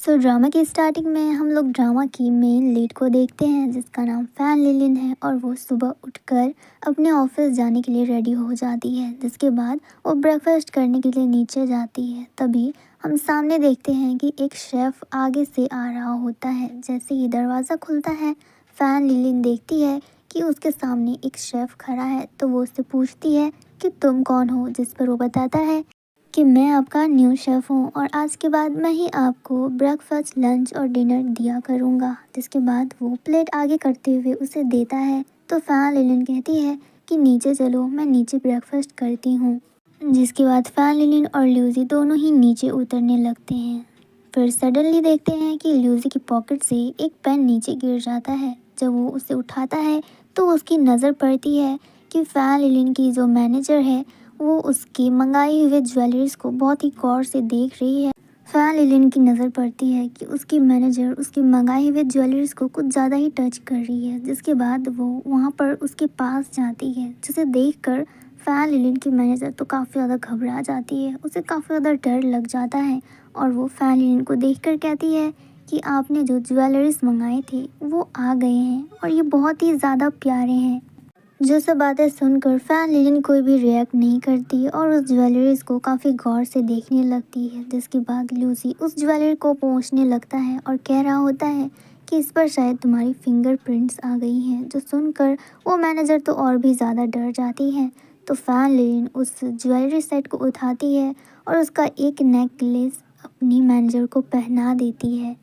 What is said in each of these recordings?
तो ड्रामा की स्टार्टिंग में हम लोग ड्रामा की मेन लीड को देखते हैं जिसका नाम फैन लिलिन है और वो सुबह उठकर अपने ऑफिस जाने के लिए रेडी हो जाती है। जिसके बाद वो ब्रेकफास्ट करने के लिए नीचे जाती है। तभी हम सामने देखते हैं कि एक शेफ़ आगे से आ रहा होता है। जैसे ही दरवाज़ा खुलता है फैन लिलिन देखती है कि उसके सामने एक शेफ़ खड़ा है, तो वो उससे पूछती है कि तुम कौन हो, जिस पर वो बताता है कि मैं आपका न्यू शेफ़ हूँ और आज के बाद मैं ही आपको ब्रेकफास्ट, लंच और डिनर दिया करूँगा। जिसके बाद वो प्लेट आगे करते हुए उसे देता है, तो फैन लिलिन कहती है कि नीचे चलो, मैं नीचे ब्रेकफास्ट करती हूँ। जिसके बाद फैन लिलिन और ल्यूसी दोनों ही नीचे उतरने लगते हैं। फिर सडनली देखते हैं कि ल्यूसी की पॉकेट से एक पेन नीचे गिर जाता है। जब वो उसे उठाता है तो उसकी नज़र पड़ती है कि फैन लिलिन की जो मैनेजर है वो उसकी मंगाई हुए ज्वेलरीज को बहुत ही गौर से देख रही है। फैन लिलिन की नज़र पड़ती है कि उसकी मैनेजर उसकी मंगाई हुए ज्वेलरीज को कुछ ज़्यादा ही टच कर रही है। जिसके बाद वो वहाँ पर उसके पास जाती है, जिसे देखकर फैन लिलिन की मैनेजर तो काफ़ी ज़्यादा घबरा जाती है। उसे काफ़ी ज़्यादा डर लग जाता है और वो फैन लिलिन को देखकर कहती है कि आपने जो ज्वेलरीज मंगाए थे वो आ गए हैं और ये बहुत ही ज़्यादा प्यारे हैं। जो सब बातें सुनकर फैन लिलिन कोई भी रिएक्ट नहीं करती और उस ज्वेलरीज को काफ़ी गौर से देखने लगती है। जिसके बाद ल्यूसी उस ज्वेलरी को पोंछने लगता है और कह रहा होता है कि इस पर शायद तुम्हारी फिंगरप्रिंट्स आ गई हैं। जो सुनकर वो मैनेजर तो और भी ज़्यादा डर जाती है। तो फैन लिलिन उस ज्वेलरी सेट को उठाती है और उसका एक नेकलेस अपनी मैनेजर को पहना देती है।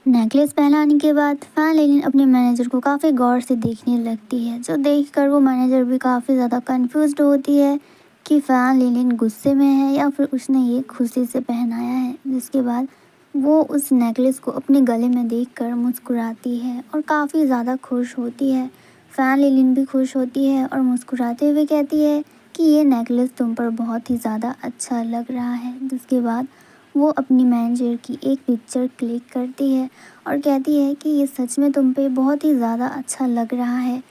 नेकलेस पहनाने के बाद फैन लिलिन अपने मैनेजर को काफ़ी गौर से देखने लगती है, जो देखकर वो मैनेजर भी काफ़ी ज़्यादा कंफ्यूज्ड होती है कि फैन लिलिन गुस्से में है या फिर उसने ये खुशी से पहनाया है। जिसके बाद वो उस नेकलेस को अपने गले में देखकर मुस्कुराती है और काफ़ी ज़्यादा खुश होती है। फैन लिलिन भी खुश होती है और मुस्कुराते हुए कहती है कि ये नेकलेस तुम पर बहुत ही ज़्यादा अच्छा लग रहा है। जिसके बाद वो अपनी मैनेजर की एक पिक्चर क्लिक करती है और कहती है कि ये सच में तुम पे बहुत ही ज़्यादा अच्छा लग रहा है।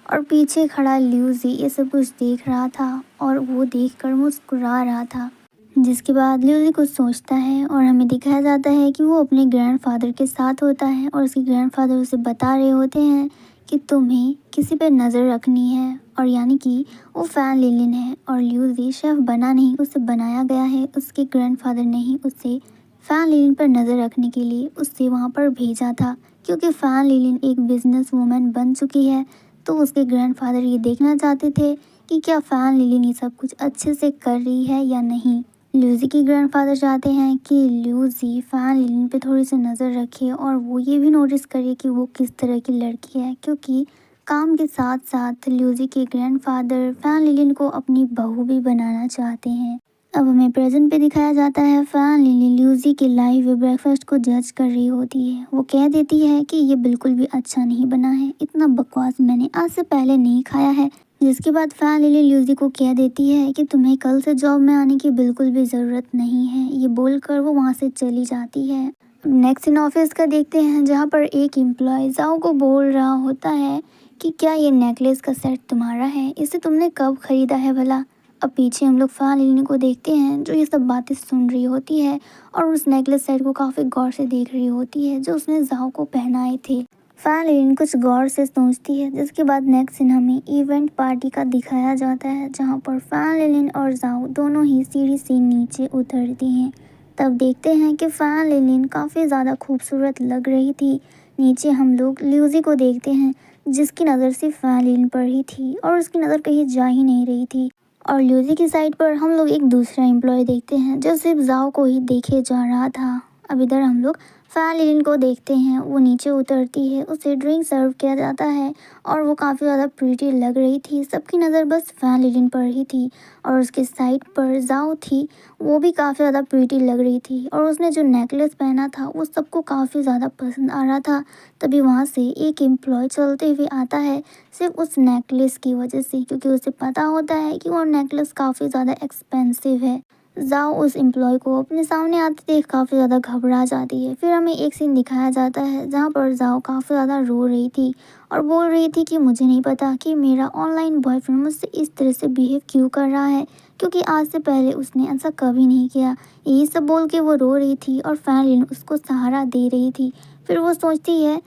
और पीछे खड़ा ल्यूसी ये सब कुछ देख रहा था और वो देखकर मुस्कुरा रहा था। जिसके बाद ल्यूसी कुछ सोचता है और हमें दिखाया जाता है कि वो अपने ग्रैंडफादर के साथ होता है और उसके ग्रैंडफादर उसे बता रहे होते हैं कि तुम्हें किसी पे नज़र रखनी है, और यानी कि वो फैन लिलिन है और ल्यूसी शेफ़ बना नहीं, उसे बनाया गया है। उसके ग्रैंडफादर ने ही उसे फैन लिलिन पर नज़र रखने के लिए उससे वहाँ पर भेजा था, क्योंकि फैन लिलिन एक बिजनेस वूमेन बन चुकी है। तो उसके ग्रैंडफादर ये देखना चाहते थे कि क्या फैन लिलिन ये सब कुछ अच्छे से कर रही है या नहीं। ल्यूसी की ग्रैंडफादर चाहते हैं कि ल्यूसी फैन लिलिन पे थोड़ी सी नज़र रखे और वो ये भी नोटिस करे कि वो किस तरह की लड़की है, क्योंकि काम के साथ साथ ल्यूसी के ग्रैंडफादर फैन लिलिन को अपनी बहू भी बनाना चाहते हैं। अब हमें प्रेजेंट पे दिखाया जाता है फैन लिलिन ल्यूसी के लाइव हुए ब्रेकफास्ट को जज कर रही होती है। वो कह देती है कि ये बिल्कुल भी अच्छा नहीं बना है, इतना बकवास मैंने आज से पहले नहीं खाया है। जिसके बाद फैन लिलिन ल्यूसी को कह देती है कि तुम्हें कल से जॉब में आने की बिल्कुल भी ज़रूरत नहीं है। ये बोलकर वो वहाँ से चली जाती है। नेक्स्ट इन ऑफिस का देखते हैं, जहाँ पर एक एम्प्लॉय जाओ को बोल रहा होता है कि क्या ये नेकलेस का सेट तुम्हारा है, इसे तुमने कब ख़रीदा है भला। अब पीछे हम लोग फैन लिलिन को देखते हैं जो ये सब बातें सुन रही होती है और उस नेकलेस सेट को काफ़ी गौर से देख रही होती है जो उसने जाओ को पहनाए थे। फैन लिलिन कुछ गौर से सोचती है। जिसके बाद नेक्स्ट सीन हमें इवेंट पार्टी का दिखाया जाता है, जहाँ पर फैन लिलिन और जाओ दोनों ही सीढ़ी से नीचे उतरती हैं। तब देखते हैं कि फैन लिलिन काफ़ी ज़्यादा खूबसूरत लग रही थी। नीचे हम लोग ल्यूसी को देखते हैं जिसकी नज़र सिर्फ फैन लिलिन पर ही थी और उसकी नज़र कहीं जा ही नहीं रही थी। और ल्यूसी की साइड पर हम लोग एक दूसरा एम्प्लॉय देखते हैं जो सिर्फ जाओ को ही देखे जा रहा था। अब इधर हम लोग फैन लिलिन को देखते हैं, वो नीचे उतरती है, उसे ड्रिंक सर्व किया जाता है और वो काफ़ी ज़्यादा प्रीटी लग रही थी। सबकी नज़र बस फैन लिलिन पर ही थी और उसके साइड पर जाओ थी, वो भी काफ़ी ज़्यादा प्रीटी लग रही थी और उसने जो नेकलेस पहना था वो सबको काफ़ी ज़्यादा पसंद आ रहा था। तभी वहाँ से एक एम्प्लॉय चलते हुए आता है सिर्फ उस नेकलेस की वजह से, क्योंकि उसे पता होता है कि वो नेकलेस काफ़ी ज़्यादा एक्सपेंसिव है। जाओ उस एम्प्लॉय को अपने सामने आते देख काफ़ी ज़्यादा घबरा जाती है। फिर हमें एक सीन दिखाया जाता है जहाँ पर जाओ काफ़ी ज़्यादा रो रही थी और बोल रही थी कि मुझे नहीं पता कि मेरा ऑनलाइन बॉयफ्रेंड मुझसे इस तरह से बिहेव क्यों कर रहा है, क्योंकि आज से पहले उसने ऐसा कभी नहीं किया। यही सब बोल के वो रो रही थी और फैन उसको सहारा दे रही थी। फिर वो सोचती है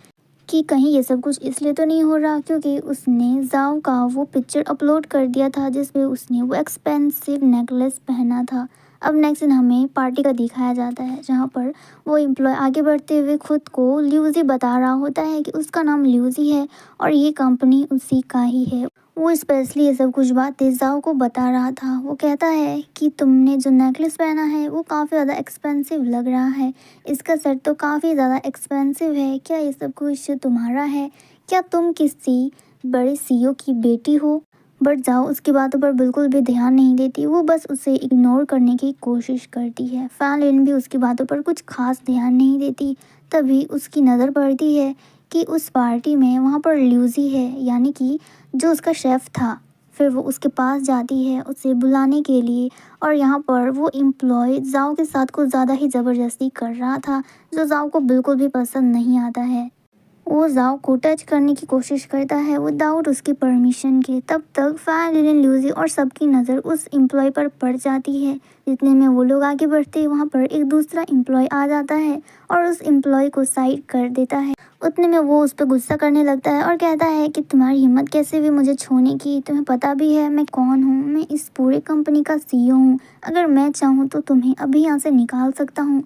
कि कहीं ये सब कुछ इसलिए तो नहीं हो रहा क्योंकि उसने जाओ का वो पिक्चर अपलोड कर दिया था जिसमें उसने वो एक्सपेंसिव नेकलेस पहना था। अब नेक्स्ट दिन हमें पार्टी का दिखाया जाता है जहाँ पर वो एम्प्लॉय आगे बढ़ते हुए खुद को ल्यूजी बता रहा होता है कि उसका नाम ल्यूजी है और ये कंपनी उसी का ही है। वो स्पेशली ये सब कुछ बातें जाओ को बता रहा था। वो कहता है कि तुमने जो नेकलेस पहना है वो काफ़ी ज़्यादा एक्सपेंसिव लग रहा है, इसका सेट तो काफ़ी ज़्यादा एक्सपेंसिव है, क्या ये सब कुछ तुम्हारा है? क्या तुम किसी बड़े सीईओ की बेटी हो? बट जाओ उसकी बातों पर बिल्कुल भी ध्यान नहीं देती, वो बस उसे इग्नोर करने की कोशिश करती है। फैन भी उसकी बातों पर कुछ खास ध्यान नहीं देती। तभी उसकी नज़र पड़ती है कि उस पार्टी में वहाँ पर ल्यूजी है, यानी कि जो उसका शेफ़ था। फिर वो उसके पास जाती है उसे बुलाने के लिए और यहाँ पर वो एम्प्लॉय जाओ के साथ कुछ ज़्यादा ही ज़बरदस्ती कर रहा था, जो जाओ को बिल्कुल भी पसंद नहीं आता है। वो जाओ को टच करने की कोशिश करता है विदाउट उसकी परमिशन के। तब तक फैन लिलिन ल्यूजी और सबकी नज़र उस एम्प्लॉय पर पड़ जाती है। जितने में वो लोग आगे बढ़ते हैं वहाँ पर एक दूसरा एम्प्लॉय आ जाता है और उस एम्प्लॉय को साइड कर देता है। उतने में वो उस पर गुस्सा करने लगता है और कहता है कि तुम्हारी हिम्मत कैसे हुई मुझे छूने की, तुम्हें पता भी है मैं कौन हूँ, मैं इस पूरे कंपनी का सीईओ हूँ, अगर मैं चाहूँ तो तुम्हें अभी यहाँ से निकाल सकता हूँ।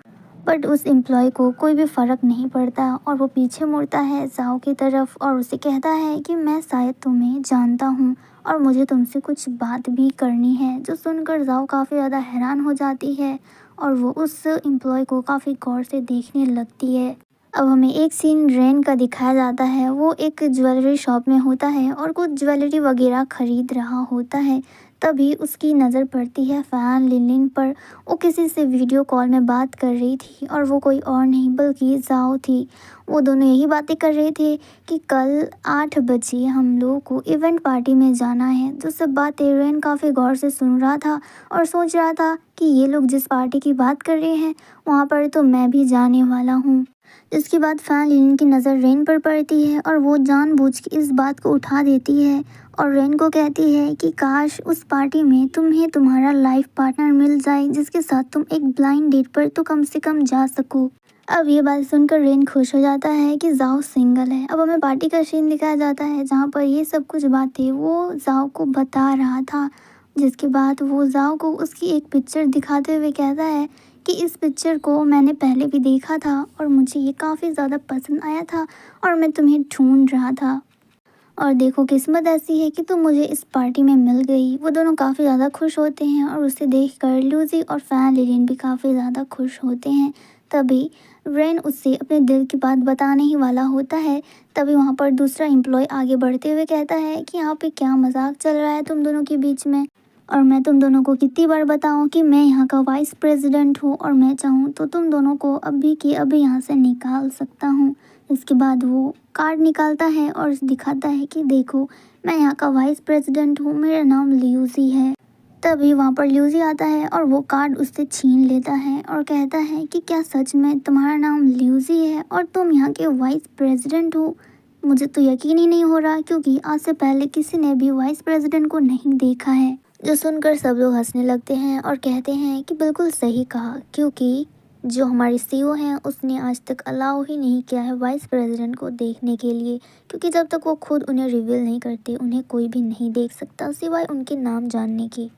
बट उस एम्प्लॉय को कोई भी फ़र्क नहीं पड़ता और वो पीछे मुड़ता है जाओ की तरफ और उसे कहता है कि मैं शायद तुम्हें जानता हूँ और मुझे तुमसे कुछ बात भी करनी है। जो सुनकर जाओ काफ़ी ज़्यादा हैरान हो जाती है और वो उस एम्प्लॉय को काफ़ी गौर से देखने लगती है। अब हमें एक सीन रेन का दिखाया जाता है। वो एक ज्वेलरी शॉप में होता है और कुछ ज्वेलरी वगैरह खरीद रहा होता है। तभी उसकी नज़र पड़ती है फैन लिनलिन पर। वो किसी से वीडियो कॉल में बात कर रही थी और वो कोई और नहीं बल्कि जाओ थी। वो दोनों यही बातें कर रहे थे कि कल 8 बजे हम लोगों को इवेंट पार्टी में जाना है। जो सब बातें रेन काफ़ी गौर से सुन रहा था और सोच रहा था कि ये लोग जिस पार्टी की बात कर रहे हैं वहाँ पर तो मैं भी जाने वाला हूँ। इसके बाद फैन लिनलिन की नज़र रेन पर पड़ती है और वो जानबूझ के इस बात को उठा देती है और रेन को कहती है कि काश उस पार्टी में तुम्हें तुम्हारा लाइफ पार्टनर मिल जाए जिसके साथ तुम एक ब्लाइंड डेट पर तो कम से कम जा सको। अब ये बात सुनकर रेन खुश हो जाता है कि जाओ सिंगल है। अब हमें पार्टी का सीन दिखाया जाता है जहाँ पर ये सब कुछ बातें वो जाओ को बता रहा था। जिसके बाद वो जाओ को उसकी एक पिक्चर दिखाते हुए कहता है कि इस पिक्चर को मैंने पहले भी देखा था और मुझे ये काफ़ी ज़्यादा पसंद आया था और मैं तुम्हें ढूंढ रहा था और देखो किस्मत ऐसी है कि तुम मुझे इस पार्टी में मिल गई। वो दोनों काफ़ी ज़्यादा खुश होते हैं और उसे देखकर लूजी और फैन लिलिन भी काफ़ी ज़्यादा खुश होते हैं। तभी रेन उससे अपने दिल की बात बताने ही वाला होता है। तभी वहाँ पर दूसरा एम्प्लॉय आगे बढ़ते हुए कहता है कि यहाँ पे क्या मजाक चल रहा है तुम दोनों के बीच में, और मैं तुम दोनों को कितनी बार बताऊं कि मैं यहाँ का वाइस प्रेसिडेंट हूँ और मैं चाहूँ तो तुम दोनों को अभी की अभी यहाँ से निकाल सकता हूँ। इसके बाद वो कार्ड निकालता है और दिखाता है कि देखो मैं यहाँ का वाइस प्रेसिडेंट हूँ, मेरा नाम ल्यूजी है। तभी वहाँ पर ल्यूजी आता है और वो कार्ड उससे छीन लेता है और कहता है कि क्या सच में तुम्हारा नाम ल्यूजी है और तुम यहाँ के वाइस प्रेसिडेंट हो? मुझे तो यकीन ही नहीं हो रहा क्योंकि आज से पहले किसी ने भी वाइस प्रेसिडेंट को नहीं देखा है। जो सुनकर सब लोग हंसने लगते हैं और कहते हैं कि बिल्कुल सही कहा, क्योंकि जो हमारे सीईओ हैं उसने आज तक अलाउ ही नहीं किया है वाइस प्रेसिडेंट को देखने के लिए, क्योंकि जब तक वो खुद उन्हें रिवील नहीं करते उन्हें कोई भी नहीं देख सकता सिवाय उनके नाम जानने की।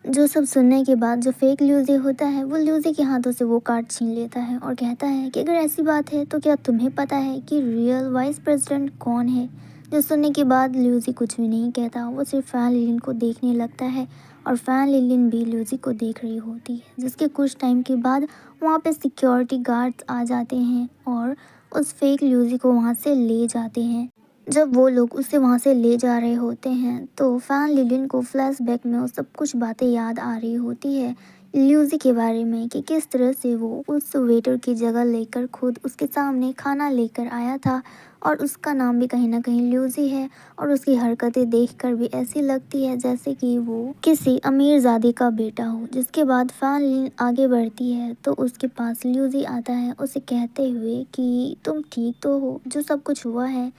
जो सब सुनने के बाद जो फेक ल्यूजी होता है वो ल्यूजी के हाथों से वो कार्ड छीन लेता है और कहता है कि अगर ऐसी बात है तो क्या तुम्हें पता है कि रियल वाइस प्रेसिडेंट कौन है? जो सुनने के बाद ल्यूजी कुछ भी नहीं कहता, वो सिर्फ फैन लिलिन को देखने लगता है और फैन लिलिन भी ल्यूजी को देख रही होती है। जिसके कुछ टाइम के बाद वहाँ पे सिक्योरिटी गार्ड्स आ जाते हैं और उस फेक ल्यूजी को वहाँ से ले जाते हैं। जब वो लोग उसे वहाँ से ले जा रहे होते हैं तो फैन लिलिन को फ्लैशबैक में वो सब कुछ बातें याद आ रही होती है ल्यूजी के बारे में कि किस तरह से वो उस वेटर की जगह लेकर खुद उसके सामने खाना लेकर आया था और उसका नाम भी कहीं ना कहीं ल्यूजी है और उसकी हरकतें देखकर भी ऐसी लगती है जैसे कि वो किसी अमीरजादे का बेटा हो। जिसके बाद फैन लिलिन आगे बढ़ती है तो उसके पास ल्यूजी आता है उसे कहते हुए कि तुम ठीक तो हो, जो सब कुछ हुआ है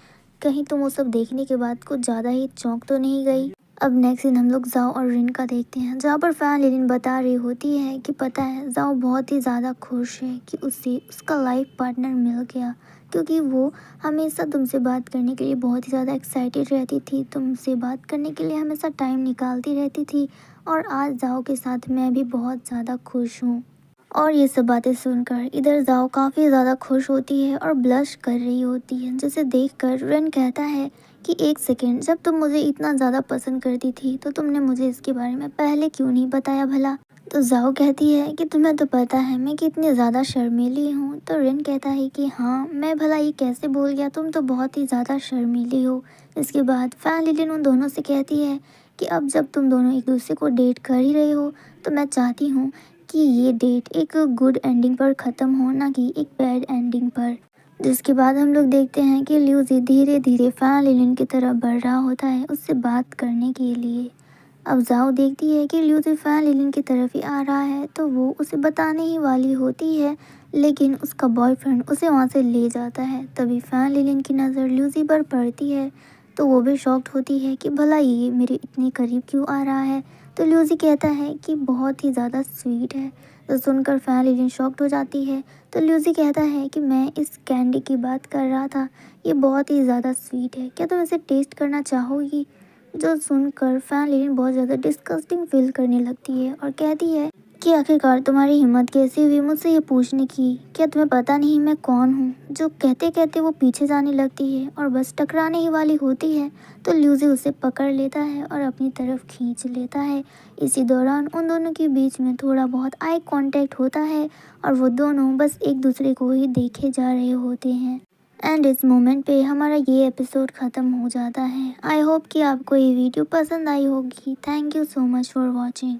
कहीं तुम वो सब देखने के बाद कुछ ज़्यादा ही चौंक तो नहीं गई। अब नेक्स्ट सीन हम लोग जाओ और रिन का देखते हैं, जहाँ पर फैन लिलिन बता रही होती है कि पता है जाओ बहुत ही ज़्यादा खुश है कि उसे उसका लाइफ पार्टनर मिल गया, क्योंकि वो हमेशा तुमसे बात करने के लिए बहुत ही ज़्यादा एक्साइटेड रहती थी, तुमसे बात करने के लिए हमेशा टाइम निकालती रहती थी और आज जाओ के साथ मैं भी बहुत ज़्यादा खुश हूँ। और ये सब बातें सुनकर इधर जाओ काफ़ी ज़्यादा खुश होती है और ब्लश कर रही होती है, जिसे देखकर रेन कहता है कि एक सेकेंड, जब तुम मुझे इतना ज़्यादा पसंद करती थी तो तुमने मुझे इसके बारे में पहले क्यों नहीं बताया भला। तो जाओ कहती है कि तुम्हें तो पता है मैं कितनी ज़्यादा शर्मीली हूँ। तो रेन कहता है कि हाँ मैं भला ये कैसे भूल गया, तुम तो बहुत ही ज़्यादा शर्मीली हो। इसके बाद फैन लिलिन उन दोनों से कहती है कि अब जब तुम दोनों एक दूसरे को डेट कर ही रहे हो तो मैं चाहती हूँ कि ये डेट एक गुड एंडिंग पर ख़त्म हो, ना कि एक बैड एंडिंग पर। जिसके बाद हम लोग देखते हैं कि ल्यूजी धीरे धीरे फैन लिलिन की तरफ बढ़ रहा होता है उससे बात करने के लिए। अब जाओ देखती है कि ल्यूजी फैन लिलिन की तरफ ही आ रहा है तो वो उसे बताने ही वाली होती है, लेकिन उसका बॉयफ्रेंड उसे वहाँ से ले जाता है। तभी फैन लिलिन की नज़र ल्यूजी पर पड़ती है तो वो भी शॉक्ड होती है कि भला ये मेरे इतने करीब क्यों आ रहा है। तो ल्यूजी कहता है कि बहुत ही ज़्यादा स्वीट है। तो सुनकर फैन लिलिन शॉक्ड हो जाती है। तो ल्यूजी कहता है कि मैं इस कैंडी की बात कर रहा था, ये बहुत ही ज़्यादा स्वीट है, क्या तुम इसे टेस्ट करना चाहोगी। जो सुनकर फैन लिलिन बहुत ज़्यादा डिस्गस्टिंग फील करने लगती है और कहती है कि आखिरकार तुम्हारी हिम्मत कैसे हुई मुझसे ये पूछने की, क्या तुम्हें पता नहीं मैं कौन हूँ। जो कहते कहते वो पीछे जाने लगती है और बस टकराने ही वाली होती है तो ल्यूजी उसे पकड़ लेता है और अपनी तरफ खींच लेता है। इसी दौरान उन दोनों के बीच में थोड़ा बहुत आई कांटेक्ट होता है और वो दोनों बस एक दूसरे को ही देखे जा रहे होते हैं। एंड इस मोमेंट पे हमारा ये एपिसोड ख़त्म हो जाता है। आई होप कि आपको ये वीडियो पसंद आई होगी। Thank you so much for watching.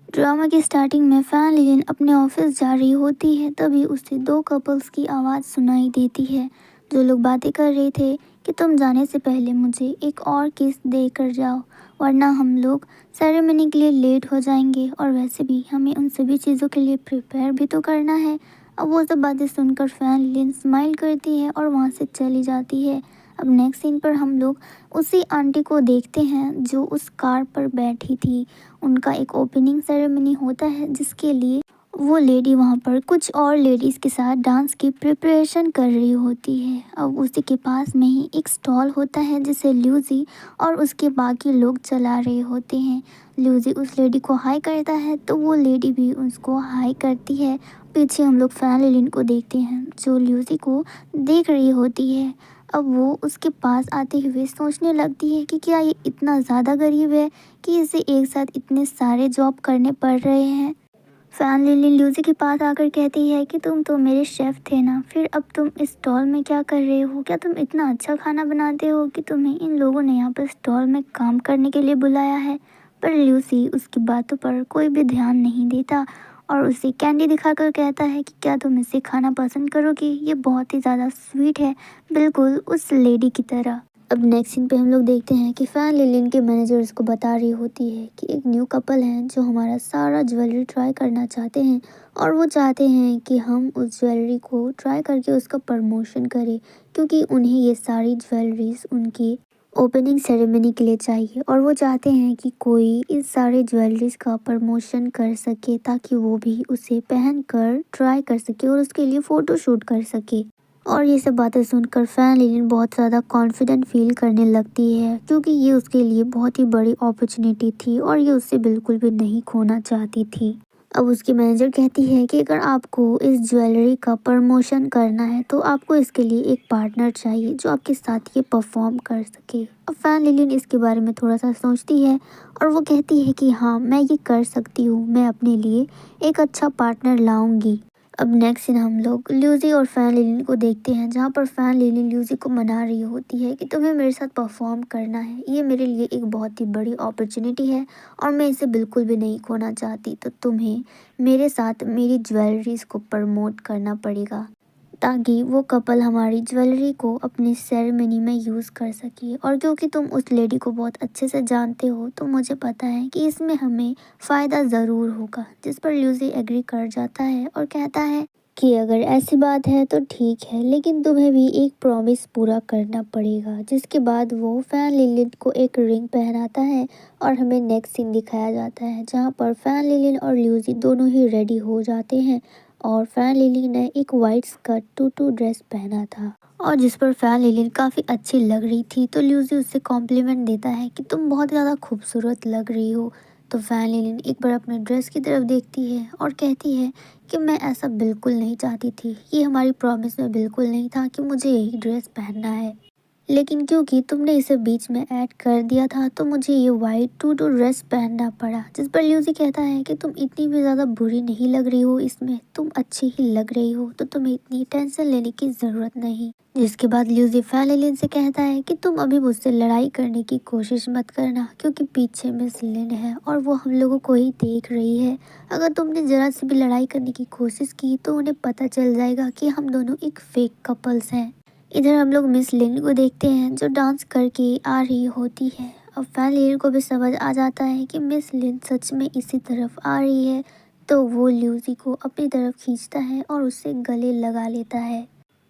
Drama की स्टार्टिंग में फैन लिलिन अपने ऑफिस जा रही होती है, तभी उसे दो कपल्स की आवाज़ सुनाई देती है जो लोग बातें कर रहे थे कि तुम जाने से पहले मुझे एक और किस दे कर जाओ, वरना हम लोग सेरेमनी के लिए लेट हो जाएंगे और वैसे भी हमें उन सभी चीज़ों के लिए प्रिपेयर भी तो करना है। अब वो सब बातें सुनकर फैन लिलिन स्माइल करती है और वहाँ से चली जाती है। अब नेक्स्ट सीन पर हम लोग उसी आंटी को देखते हैं जो उस कार पर बैठी थी। उनका एक ओपनिंग सेरेमनी होता है जिसके लिए वो लेडी वहाँ पर कुछ और लेडीज़ के साथ डांस की प्रिपरेशन कर रही होती है। अब उसी के पास में ही एक स्टॉल होता है जिसे ल्यूजी और उसके बाकी लोग चला रहे होते हैं। ल्यूजी उस लेडी को हाई करता है तो वो लेडी भी उसको हाई करती है। पीछे हम लोग फैन लिलिन को देखते हैं जो ल्यूजी को देख रही होती है। अब वो उसके पास आते हुए सोचने लगती है कि क्या ये इतना ज़्यादा गरीब है कि इसे एक साथ इतने सारे जॉब करने पड़ रहे हैं। फैन लिलिन ल्यूजी के पास आकर कहती है कि तुम तो मेरे शेफ़ थे ना, फिर अब तुम इस स्टॉल में क्या कर रहे हो, क्या तुम इतना अच्छा खाना बनाते हो कि तुम्हें इन लोगों ने यहाँ पर स्टॉल में काम करने के लिए बुलाया है। पर ल्यूसी उसकी बातों पर कोई भी ध्यान नहीं देता और उसे कैंडी दिखाकर कहता है कि क्या तुम इसे खाना पसंद करोगी, ये बहुत ही ज़्यादा स्वीट है, बिल्कुल उस लेडी की तरह। अब नेक्स्ट सीन पे हम लोग देखते हैं कि फैन लिलिन के मैनेजर उसको बता रही होती है कि एक न्यू कपल है जो हमारा सारा ज्वेलरी ट्राई करना चाहते हैं और वो चाहते हैं कि हम उस ज्वेलरी को ट्राई करके उसका प्रमोशन करें, क्योंकि उन्हें ये सारी ज्वेलरीज उनकी ओपनिंग सेरेमनी के लिए चाहिए और वो चाहते हैं कि कोई इस सारे ज्वेलरीज का प्रमोशन कर सके ताकि वो भी उसे पहन कर ट्राई कर सके और उसके लिए फ़ोटो शूट कर सके। और ये सब बातें सुनकर फैन लिलिन बहुत ज़्यादा कॉन्फिडेंट फील करने लगती है, क्योंकि ये उसके लिए बहुत ही बड़ी अपॉर्चुनिटी थी और ये उससे बिल्कुल भी नहीं खोना चाहती थी। अब उसकी मैनेजर कहती है कि अगर आपको इस ज्वेलरी का प्रमोशन करना है तो आपको इसके लिए एक पार्टनर चाहिए जो आपके साथ ये परफॉर्म कर सके। अब फैन लिलिन इसके बारे में थोड़ा सा सोचती है और वो कहती है कि हाँ मैं ये कर सकती हूँ, मैं अपने लिए एक अच्छा पार्टनर लाऊंगी। अब नेक्स्ट सीन हम लोग ल्यूजी और फैन लिलिन को देखते हैं, जहाँ पर फैन लिलिन ल्यूजी को मना रही होती है कि तुम्हें मेरे साथ परफॉर्म करना है, ये मेरे लिए एक बहुत ही बड़ी अपॉर्चुनिटी है और मैं इसे बिल्कुल भी नहीं खोना चाहती, तो तुम्हें मेरे साथ मेरी ज्वेलरीज को प्रमोट करना पड़ेगा। ताकि वो कपल हमारी ज्वेलरी को अपनी सेरेमनी में यूज़ कर सके। और क्योंकि तुम उस लेडी को बहुत अच्छे से जानते हो तो मुझे पता है कि इसमें हमें फ़ायदा ज़रूर होगा। जिस पर ल्यूसी एग्री कर जाता है और कहता है कि अगर ऐसी बात है तो ठीक है, लेकिन तुम्हें भी एक प्रॉमिस पूरा करना पड़ेगा। जिसके बाद वो फैन लिलिन को एक रिंग पहनाता है और हमें नेक्स्ट सीन दिखाया जाता है जहाँ पर फैन लिलिन और ल्यूसी दोनों ही रेडी हो जाते हैं और फैन लिली ने एक वाइट स्कर्ट टूटू ड्रेस पहना था और जिस पर फैन लिली काफ़ी अच्छी लग रही थी। तो ल्यूसी उससे कॉम्प्लीमेंट देता है कि तुम बहुत ज़्यादा खूबसूरत लग रही हो। तो फैन लिली एक बार अपने ड्रेस की तरफ देखती है और कहती है कि मैं ऐसा बिल्कुल नहीं चाहती थी, ये हमारी प्रॉमिस में बिल्कुल नहीं था कि मुझे यही ड्रेस पहनना है, लेकिन क्योंकि तुमने इसे बीच में ऐड कर दिया था तो मुझे ये वाइट टू टू ड्रेस पहनना पड़ा। जिस पर ल्यूसी कहता है कि तुम इतनी भी ज़्यादा बुरी नहीं लग रही हो, इसमें तुम अच्छी ही लग रही हो, तो तुम्हें इतनी टेंशन लेने की ज़रूरत नहीं। जिसके बाद ल्यूसी फैन से कहता है कि तुम अभी मुझसे लड़ाई करने की कोशिश मत करना, क्योंकि पीछे मिस लिन है और वो हम लोगों को ही देख रही है। अगर तुमने ज़रा सी भी लड़ाई करने की कोशिश की तो उन्हें पता चल जाएगा कि हम दोनों एक फेक कपल्स हैं। इधर हम लोग मिस लिन को देखते हैं जो डांस करके आ रही होती है। अब फैन लिन को भी समझ आ जाता है कि मिस लिन सच में इसी तरफ आ रही है, तो वो ल्यूसी को अपनी तरफ खींचता है और उससे गले लगा लेता है।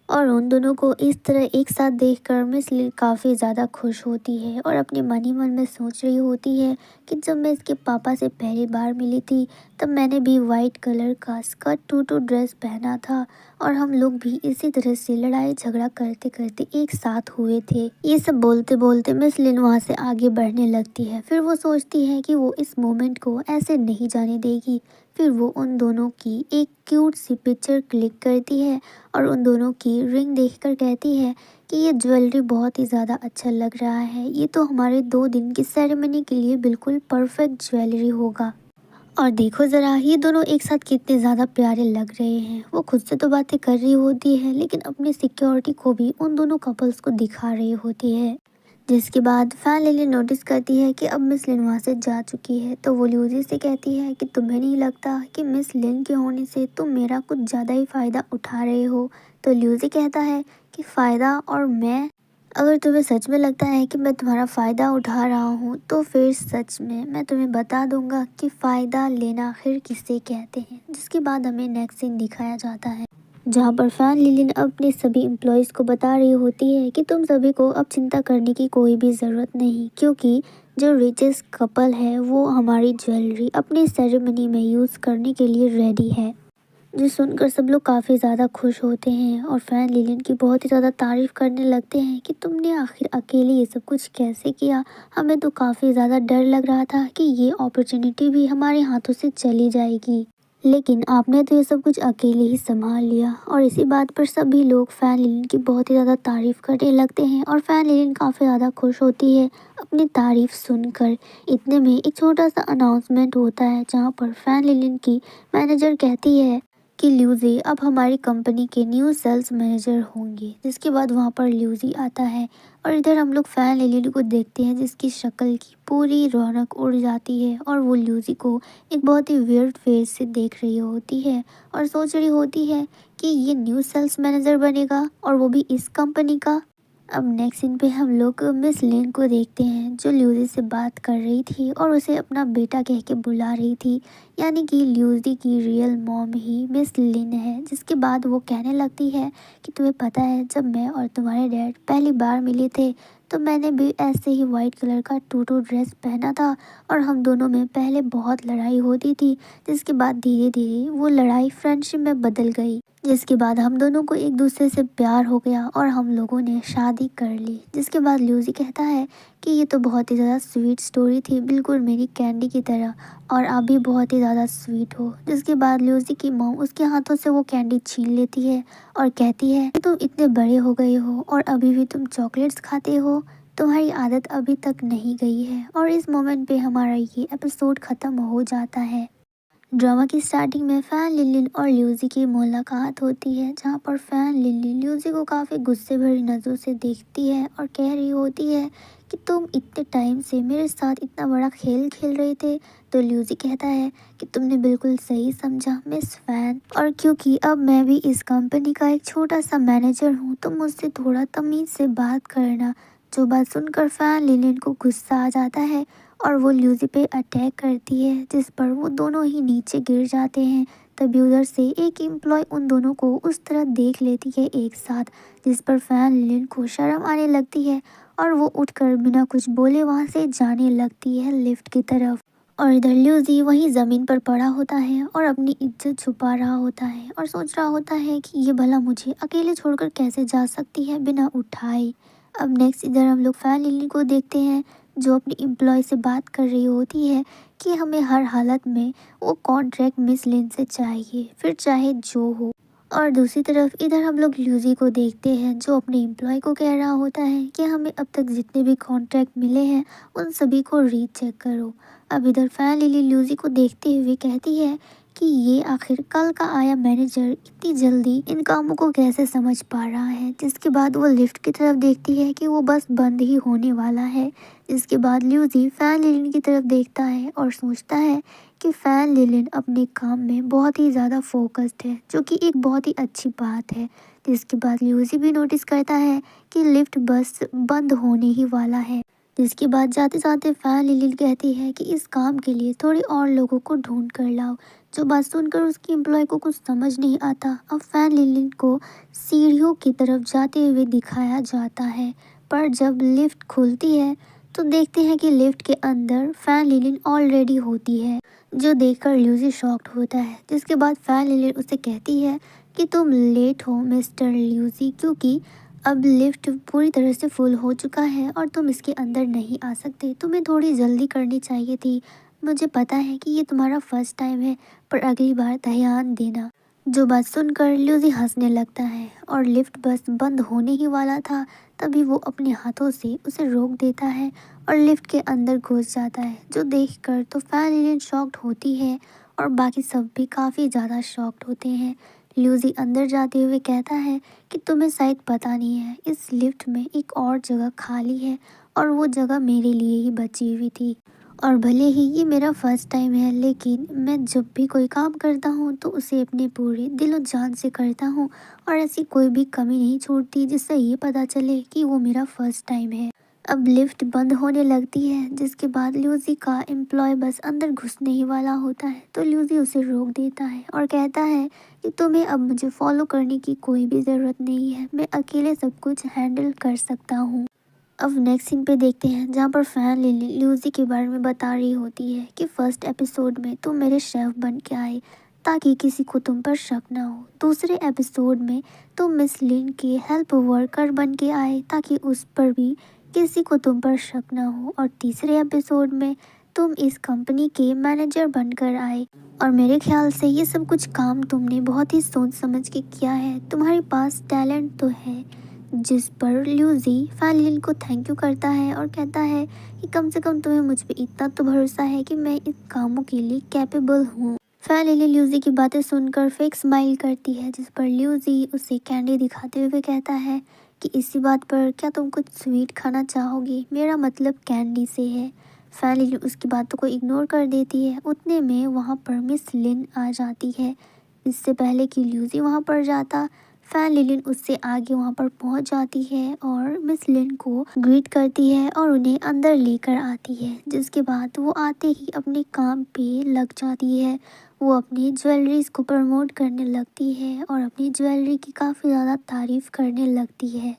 और उन दोनों को इस तरह एक साथ देखकर मिस लिन काफ़ी ज़्यादा खुश होती है और अपने मन ही मन में सोच रही होती है कि जब मैं इसके पापा से पहली बार मिली थी तब मैंने भी वाइट कलर का स्कर्ट टू ड्रेस पहना था और हम लोग भी इसी तरह से लड़ाई झगड़ा करते करते एक साथ हुए थे। ये सब बोलते बोलते मिस लिन वहाँ से आगे बढ़ने लगती है। फिर वो सोचती है कि वो इस मोमेंट को ऐसे नहीं जाने देगी। फिर वो उन दोनों की एक क्यूट सी पिक्चर क्लिक करती है और उन दोनों की रिंग देखकर कहती है कि ये ज्वेलरी बहुत ही ज़्यादा अच्छा लग रहा है, ये तो हमारे 2 दिन की सेरेमनी के लिए बिल्कुल परफेक्ट ज्वेलरी होगा। और देखो ज़रा ये दोनों एक साथ कितने ज़्यादा प्यारे लग रहे हैं। वो खुद से तो बातें कर रही होती है लेकिन अपनी सिक्योरिटी को भी उन दोनों कपल्स को दिखा रही होती है। जिसके बाद फैन लिली नोटिस करती है कि अब मिस लिन वहाँ से जा चुकी है, तो वो ल्यूसी से कहती है कि तुम्हें नहीं लगता कि मिस लिन के होने से तुम मेरा कुछ ज़्यादा ही फ़ायदा उठा रहे हो। तो ल्यूसी कहता है कि फ़ायदा और मैं, अगर तुम्हें सच में लगता है कि मैं तुम्हारा फ़ायदा उठा रहा हूँ तो फिर सच में मैं तुम्हें बता दूंगा कि फ़ायदा लेना आखिर किसे कहते हैं। जिसके बाद हमें नेक्स्ट सीन दिखाया जाता है जहाँ पर फैन लिलिन अपने सभी एम्प्लॉयज़ को बता रही होती है कि तुम सभी को अब चिंता करने की कोई भी ज़रूरत नहीं, क्योंकि जो रिचेस्ट कपल है वो हमारी ज्वेलरी अपनी सेरेमनी में यूज़ करने के लिए रेडी है। जो सुनकर सब लोग काफ़ी ज़्यादा खुश होते हैं और फैन लिलिन की बहुत ही ज़्यादा तारीफ़ करने लगते हैं कि तुमने आखिर अकेले ये सब कुछ कैसे किया। हमें तो काफ़ी ज़्यादा डर लग रहा था कि ये अपॉर्चुनिटी भी हमारे हाथों से चली जाएगी, लेकिन आपने तो ये सब कुछ अकेले ही संभाल लिया। और इसी बात पर सभी लोग फैन लिलिन की बहुत ही ज़्यादा तारीफ़ करने लगते हैं और फैन लिलिन काफ़ी ज़्यादा खुश होती है अपनी तारीफ़ सुनकर। इतने में एक छोटा सा अनाउंसमेंट होता है जहाँ पर फैन लिलिन की मैनेजर कहती है कि ल्यूसी अब हमारी कंपनी के न्यू सेल्स मैनेजर होंगे। जिसके बाद वहाँ पर ल्यूसी आता है और इधर हम लोग फैन लिली को देखते हैं जिसकी शक्ल की पूरी रौनक उड़ जाती है और वो ल्यूसी को एक बहुत ही वियर्ड फेस से देख रही होती है और सोच रही होती है कि ये न्यू सेल्स मैनेजर बनेगा और वो भी इस कंपनी का। अब नेक्स्ट सीन पे हम लोग मिस लिन को देखते हैं जो ल्यूसी से बात कर रही थी और उसे अपना बेटा कह के बुला रही थी, यानी कि ल्यूसी की रियल मॉम ही मिस लिन है। जिसके बाद वो कहने लगती है कि तुम्हें पता है जब मैं और तुम्हारे डैड पहली बार मिले थे तो मैंने भी ऐसे ही वाइट कलर का टू ड्रेस पहना था और हम दोनों में पहले बहुत लड़ाई होती थी, जिसके बाद धीरे धीरे वो लड़ाई फ्रेंडशिप में बदल गई। जिसके बाद हम दोनों को एक दूसरे से प्यार हो गया और हम लोगों ने शादी कर ली। जिसके बाद ल्यूसी कहता है कि ये तो बहुत ही ज़्यादा स्वीट स्टोरी थी, बिल्कुल मेरी कैंडी की तरह, और आप भी बहुत ही ज़्यादा स्वीट हो। जिसके बाद ल्यूसी की मॉम उसके हाथों से वो कैंडी छीन लेती है और कहती है कि तुम इतने बड़े हो गए हो और अभी भी तुम चॉकलेट्स खाते हो, तुम्हारी आदत अभी तक नहीं गई है। और इस मोमेंट पे हमारा ये एपिसोड ख़त्म हो जाता है। ड्रामा की स्टार्टिंग में फैन लिलिन और ल्यूसी की मुलाकात होती है जहाँ पर फैन लिलिन ल्यूसी को काफ़ी गुस्से भरी नज़रों से देखती है और कह रही होती है कि तुम इतने टाइम से मेरे साथ इतना बड़ा खेल खेल रहे थे। तो ल्यूजी कहता है कि तुमने बिल्कुल सही समझा मिस फैन, और क्योंकि अब मैं भी इस कंपनी का एक छोटा सा मैनेजर हूँ तो मुझसे थोड़ा तमीज़ से बात करना। जो बात सुनकर फैन लिलिन को गुस्सा आ जाता है और वो ल्यूजी पे अटैक करती है, जिस पर वो दोनों ही नीचे गिर जाते हैं। तभी उधर से एक एम्प्लॉय उन दोनों को उस तरह देख लेती है एक साथ, जिस पर फैन लिलिन को शर्म आने लगती है और वो उठकर बिना कुछ बोले वहाँ से जाने लगती है लिफ्ट की तरफ। और इधर ल्यूजी वहीं ज़मीन पर पड़ा होता है और अपनी इज्जत छुपा रहा होता है और सोच रहा होता है कि ये भला मुझे अकेले छोड़कर कैसे जा सकती है बिना उठाए। अब नेक्स्ट इधर हम लोग फैन लिली को देखते हैं, जो अपनी एम्प्लॉय से बात कर रही होती है कि हमें हर हालत में वो कॉन्ट्रैक्ट मिस लिन से चाहिए, फिर चाहे जो हो। और दूसरी तरफ इधर हम लोग ल्यूजी को देखते हैं, जो अपने एम्प्लॉय को कह रहा होता है कि हमें अब तक जितने भी कॉन्ट्रैक्ट मिले हैं उन सभी को रीचेक करो। अब इधर फैन लिली ल्यूजी को देखते हुए कहती है कि ये आखिर कल का आया मैनेजर इतनी जल्दी इन कामों को कैसे समझ पा रहा है। जिसके बाद वो लिफ्ट की तरफ देखती है कि वो बस बंद ही होने वाला है। इसके बाद ल्यूजी फैन लिलिन की तरफ देखता है और सोचता है कि फैन लिलिन अपने काम में बहुत ही ज़्यादा फोकस्ड है, जो कि एक बहुत ही अच्छी बात है। जिसके बाद ल्यूजी भी नोटिस करता है कि लिफ्ट बस बंद होने ही वाला है। जिसके बाद जाते जाते फैन लिलिन कहती है कि इस काम के लिए थोड़े और लोगों को ढूंढ कर लाओ। जो बात सुनकर उसकी एम्प्लॉय को कुछ समझ नहीं आता। अब फैन लिलिन को सीढ़ियों की तरफ जाते हुए दिखाया जाता है, पर जब लिफ्ट खुलती है तो देखते हैं कि लिफ्ट के अंदर फैन लिलिन ऑलरेडी होती है, जो देखकर ल्यूजी शॉक्ड होता है। जिसके बाद फैन लिलिन उसे कहती है कि तुम लेट हो मिस्टर ल्यूजी, क्योंकि अब लिफ्ट पूरी तरह से फुल हो चुका है और तुम इसके अंदर नहीं आ सकते। तुम्हें थोड़ी जल्दी करनी चाहिए थी। मुझे पता है कि ये तुम्हारा फर्स्ट टाइम है, पर अगली बार ध्यान देना। जो बात सुनकर ल्यूजी हंसने लगता है और लिफ्ट बस बंद होने ही वाला था, तभी वो अपने हाथों से उसे रोक देता है और लिफ्ट के अंदर घुस जाता है। जो देखकर तो फैन लिलिन शॉक्ड होती है और बाकी सब भी काफ़ी ज़्यादा शॉक्ड होते हैं। ल्यूजी अंदर जाते हुए कहता है कि तुम्हें शायद पता नहीं है, इस लिफ्ट में एक और जगह खाली है और वो जगह मेरे लिए ही बची हुई थी। और भले ही ये मेरा फर्स्ट टाइम है, लेकिन मैं जब भी कोई काम करता हूँ तो उसे अपने पूरे दिलो जान से करता हूँ और ऐसी कोई भी कमी नहीं छोड़ती जिससे ये पता चले कि वो मेरा फर्स्ट टाइम है। अब लिफ्ट बंद होने लगती है, जिसके बाद ल्यूजी का एम्प्लॉय बस अंदर घुसने ही वाला होता है, तो ल्यूजी उसे रोक देता है और कहता है कि तुम्हें अब मुझे फॉलो करने की कोई भी ज़रूरत नहीं है, मैं अकेले सब कुछ हैंडल कर सकता हूँ। अब नेक्स्ट सीन पे देखते हैं, जहाँ पर फैन लिली ल्यूजी के बारे में बता रही होती है कि फर्स्ट एपिसोड में तुम मेरे शेफ बन के आए ताकि किसी को तुम पर शक ना हो। दूसरे एपिसोड में तुम मिस लिन के हेल्प वर्कर बन के आए ताकि उस पर भी किसी को तुम पर शक ना हो। और तीसरे एपिसोड में तुम इस कंपनी के मैनेजर बनकर आए। और मेरे ख्याल से ये सब कुछ काम तुमने बहुत ही सोच समझ के किया है, तुम्हारे पास टैलेंट तो है। जिस पर ल्यूजी फैन लिलिन को थैंक यू करता है और कहता है कि कम से कम तुम्हें मुझ पे इतना तो भरोसा है कि मैं इन कामों के लिए कैपेबल हूँ। फैन लिलिन ल्यूजी की बातें सुनकर फेक स्माइल करती है, जिस पर ल्यूजी उसे कैंडी दिखाते हुए कहता है कि इसी बात पर क्या तुम कुछ स्वीट खाना चाहोगी, मेरा मतलब कैंडी से है। फैन लिलिन उसकी बातों को इग्नोर कर देती है। उतने में वहाँ पर मिस लिन आ जाती है। इससे पहले कि ल्यूजी वहाँ पर जाता, फैन लिलिन उससे आगे वहाँ पर पहुँच जाती है और मिस लिन को ग्रीट करती है और उन्हें अंदर लेकर आती है। जिसके बाद वो आते ही अपने काम पे लग जाती है। वो अपनी ज्वेलरीज को प्रमोट करने लगती है और अपनी ज्वेलरी की काफ़ी ज़्यादा तारीफ़ करने लगती है।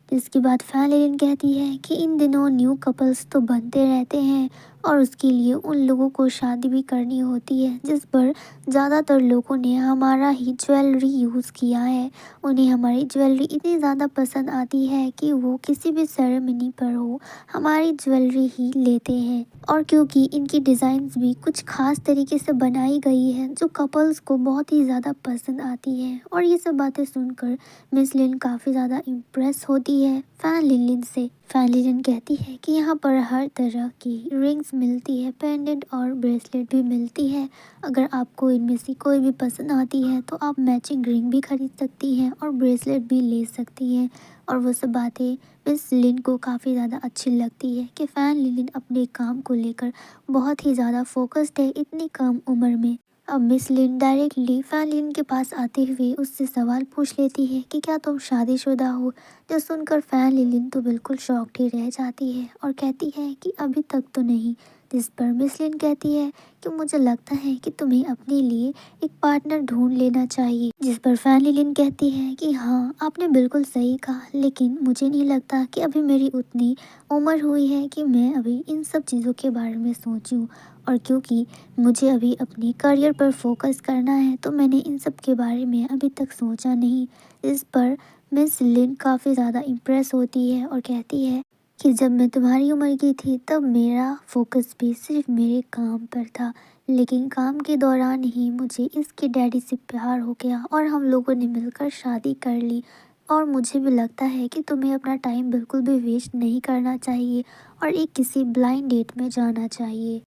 इसके बाद फैन लिलिन कहती है कि इन दिनों न्यू कपल्स तो बनते रहते हैं और उसके लिए उन लोगों को शादी भी करनी होती है, जिस पर ज़्यादातर लोगों ने हमारा ही ज्वेलरी यूज़ किया है। उन्हें हमारी ज्वेलरी इतनी ज़्यादा पसंद आती है कि वो किसी भी सेरेमनी पर हो हमारी ज्वेलरी ही लेते हैं। और क्योंकि इनकी डिज़ाइंस भी कुछ खास तरीके से बनाई गई है जो कपल्स को बहुत ही ज़्यादा पसंद आती है। और ये सब बातें सुनकर मिस लिन काफ़ी ज़्यादा इम्प्रेस होती है फैन लिलिन से। फैन लिलिन कहती है कि यहाँ पर हर तरह की रिंग्स मिलती है, पेंडेंट और ब्रेसलेट भी मिलती है। अगर आपको इनमें से कोई भी पसंद आती है तो आप मैचिंग रिंग भी खरीद सकती हैं और ब्रेसलेट भी ले सकती हैं। और वो सब बातें मिस लिन को काफ़ी ज़्यादा अच्छी लगती है कि फ़ैन लिलिन अपने काम को लेकर बहुत ही ज़्यादा फोकस्ड है इतनी कम उम्र में। अब मिस लिन डायरेक्टली फैन लिन के पास आते हुए उससे सवाल पूछ लेती है कि क्या तुम शादीशुदा हो। जो सुनकर फैन लिलिन तो बिल्कुल शॉक्ड ही रह जाती है और कहती है कि अभी तक तो नहीं। जिस पर मिस लिन कहती है कि मुझे लगता है कि तुम्हें अपने लिए एक पार्टनर ढूंढ लेना चाहिए। जिस पर फैन लिलिन कहती है कि हाँ, आपने बिल्कुल सही कहा, लेकिन मुझे नहीं लगता कि अभी मेरी उतनी उम्र हुई है कि मैं अभी इन सब चीज़ों के बारे में सोचूं। और क्योंकि मुझे अभी अपने करियर पर फोकस करना है तो मैंने इन सब के बारे में अभी तक सोचा नहीं। इस पर मिस लिन काफ़ी ज़्यादा इम्प्रेस होती है और कहती है कि जब मैं तुम्हारी उम्र की थी तब मेरा फोकस भी सिर्फ मेरे काम पर था, लेकिन काम के दौरान ही मुझे इसके डैडी से प्यार हो गया और हम लोगों ने मिलकर शादी कर ली। और मुझे भी लगता है कि तुम्हें अपना टाइम बिल्कुल भी वेस्ट नहीं करना चाहिए और एक किसी ब्लाइंड डेट में जाना चाहिए।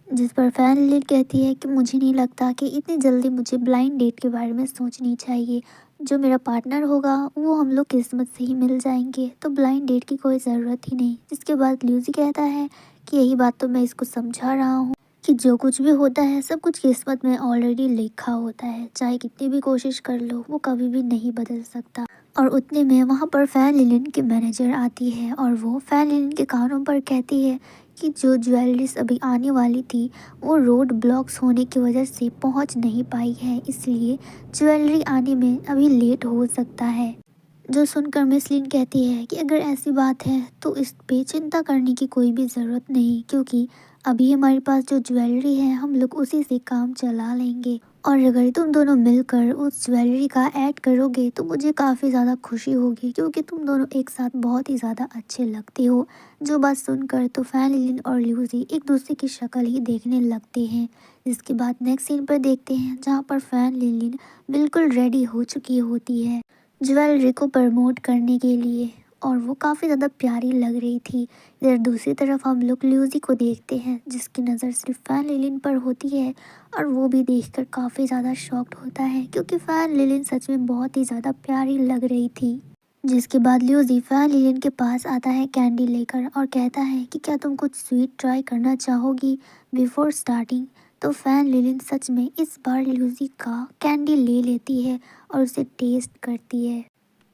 जिस पर फैन लिली कहती है कि मुझे नहीं लगता कि इतनी जल्दी मुझे ब्लाइंड डेट के बारे में सोचनी चाहिए। जो मेरा पार्टनर होगा वो हम लोग किस्मत से ही मिल जाएंगे, तो ब्लाइंड डेट की कोई ज़रूरत ही नहीं। जिसके बाद ल्यूसी कहता है कि यही बात तो मैं इसको समझा रहा हूँ कि जो कुछ भी होता है सब कुछ किस्मत में ऑलरेडी लिखा होता है, चाहे कितनी भी कोशिश कर लो वो कभी भी नहीं बदल सकता। और उतने में वहाँ पर फैन लिलिन की मैनेजर आती है और वो फैन लिलिन के कानों पर कहती है कि जो ज्वेलरीज अभी आने वाली थी वो रोड ब्लॉक्स होने की वजह से पहुंच नहीं पाई है, इसलिए ज्वेलरी आने में अभी लेट हो सकता है। जो सुनकर मिस लिन कहती है कि अगर ऐसी बात है तो इस पे चिंता करने की कोई भी ज़रूरत नहीं, क्योंकि अभी हमारे पास जो ज्वेलरी है हम लोग उसी से काम चला लेंगे। और अगर तुम दोनों मिलकर उस ज्वेलरी का ऐड करोगे तो मुझे काफ़ी ज़्यादा खुशी होगी, क्योंकि तुम दोनों एक साथ बहुत ही ज़्यादा अच्छे लगते हो। जो बात सुनकर तो फैन लिलिन और ल्यूसी एक दूसरे की शक्ल ही देखने लगते हैं। इसके बाद नेक्स्ट सीन पर देखते हैं जहाँ पर फैन लिलिन बिल्कुल रेडी हो चुकी होती है ज्वेलरी को प्रमोट करने के लिए, और वो काफ़ी ज़्यादा प्यारी लग रही थी। इधर दूसरी तरफ हम लोग ल्यूसी को देखते हैं जिसकी नज़र सिर्फ फैन लिलिन पर होती है और वो भी देखकर काफ़ी ज़्यादा शॉक्ड होता है, क्योंकि फैन लिलिन सच में बहुत ही ज़्यादा प्यारी लग रही थी। जिसके बाद ल्यूसी फैन लिलिन के पास आता है कैंडी लेकर और कहता है कि क्या तुम कुछ स्वीट ट्राई करना चाहोगी बिफोर स्टार्टिंग। तो फैन लिलिन सच में इस बार ल्यूसी का कैंडी ले लेती है और उसे टेस्ट करती है।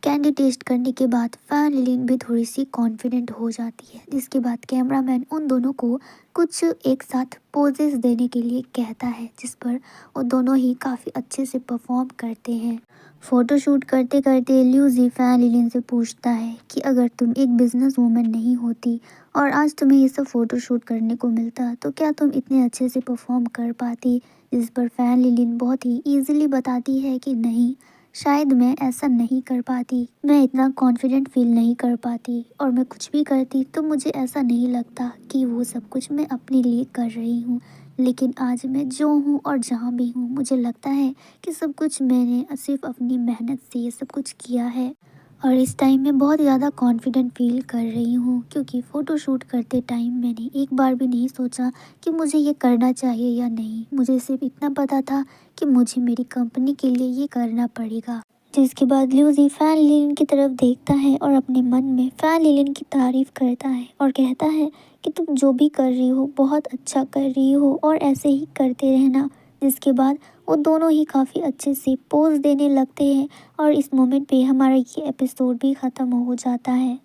कैंडी टेस्ट करने के बाद फैन लिलिन भी थोड़ी सी कॉन्फिडेंट हो जाती है। जिसके बाद कैमरामैन उन दोनों को कुछ एक साथ पोजेस देने के लिए कहता है, जिस पर वो दोनों ही काफ़ी अच्छे से परफॉर्म करते हैं। फ़ोटोशूट करते करते ल्यूसी फैन लिलिन से पूछता है कि अगर तुम एक बिजनेस वूमन नहीं होती और आज तुम्हें ये सब फ़ोटोशूट करने को मिलता तो क्या तुम इतने अच्छे से परफॉर्म कर पाती। जिस पर फैन लिलिन बहुत ही ईजिली बताती है कि नहीं, शायद मैं ऐसा नहीं कर पाती, मैं इतना कॉन्फिडेंट फील नहीं कर पाती, और मैं कुछ भी करती तो मुझे ऐसा नहीं लगता कि वो सब कुछ मैं अपने लिए कर रही हूँ। लेकिन आज मैं जो हूँ और जहाँ भी हूँ मुझे लगता है कि सब कुछ मैंने सिर्फ अपनी मेहनत से ये सब कुछ किया है। और इस टाइम मैं बहुत ज़्यादा कॉन्फिडेंट फील कर रही हूँ, क्योंकि फ़ोटो शूट करते टाइम मैंने एक बार भी नहीं सोचा कि मुझे ये करना चाहिए या नहीं। मुझे सिर्फ इतना पता था कि मुझे मेरी कंपनी के लिए ये करना पड़ेगा। जिसके बाद ल्यूसी फैन लिलिन की तरफ देखता है और अपने मन में फैन लिलिन की तारीफ करता है और कहता है कि तुम जो भी कर रही हो बहुत अच्छा कर रही हो और ऐसे ही करते रहना। जिसके बाद वो दोनों ही काफ़ी अच्छे से पोज देने लगते हैं और इस मोमेंट पे हमारा ये एपिसोड भी ख़त्म हो जाता है।